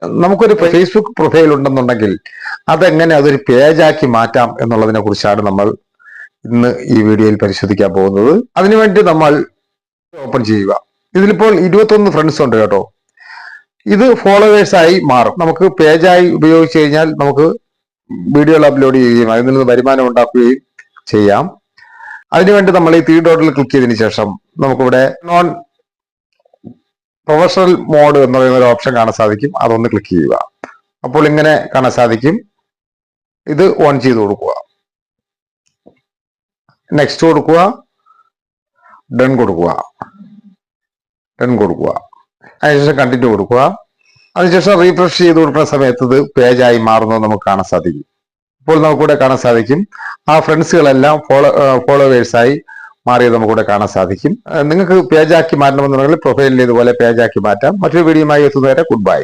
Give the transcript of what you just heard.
നമുക്കൊരു Facebook profile ഉണ്ടെന്നുണ്ടെങ്കിൽ അതെങ്ങനെ അതൊരു പേജാക്കി മാറ്റാം എന്നുള്ളതിനെ കുറിച്ചാണ് നമ്മൾ ഇന്ന് ഈ വീഡിയോയിൽ പരിശോധിക്കാൻ പോകുന്നത്. അതിനുവേണ്ടി നമ്മൾ ഓപ്പൺ ചെയ്യുക. ഇതിലിപ്പോൾ 21 ഫ്രണ്ട്സ് ഉണ്ട് കേട്ടോ. ഇത് ഫോളോവേഴ്സായി മാറും. നമുക്ക് പേജായി ഉപയോഗിച്ച് കഴിഞ്ഞാൽ നമുക്ക് വീഡിയോകൾ അപ്ലോഡ് ചെയ്യുകയും അതിൽ നിന്ന് വരുമാനം ഉണ്ടാക്കുകയും ചെയ്യാം. അതിനുവേണ്ടി നമ്മൾ ഈ 3 ഡോട്ടിൽ ക്ലിക്ക് ചെയ്തതിനു ശേഷം നമുക്കിവിടെ നോൺ പ്രൊഫഷണൽ മോഡ് എന്ന് പറയുന്ന ഒരു ഓപ്ഷൻ കാണാൻ സാധിക്കും. അതൊന്ന് ക്ലിക്ക് ചെയ്യുക. അപ്പോൾ ഇങ്ങനെ കാണാൻ സാധിക്കും. ഇത് ഓൺ ചെയ്ത് കൊടുക്കുക. നെക്സ്റ്റ് കൊടുക്കുക, ഡൺ കൊടുക്കുക, അതിനുശേഷം കണ്ടിന്യൂ കൊടുക്കുക. അതിനുശേഷം റീഫ്രഷ് ചെയ്ത് കൊടുക്കുന്ന സമയത്ത് ഇത് പേജായി മാറുന്നത് നമുക്ക് കാണാൻ സാധിക്കും. ഇപ്പോൾ നമുക്കിവിടെ കാണാൻ സാധിക്കും ആ ഫ്രണ്ട്സുകളെല്ലാം ഫോളോവേഴ്സായി മാറിയത് നമുക്കിവിടെ കാണാൻ സാധിക്കും. നിങ്ങൾക്ക് പേജാക്കി മാറ്റണമെന്നുണ്ടെങ്കിൽ പ്രൊഫൈലിൽ ഇതുപോലെ പേജാക്കി മാറ്റാം. മറ്റൊരു വീഡിയോയുമായി എത്തുന്നവരെ ഗുഡ് ബൈ.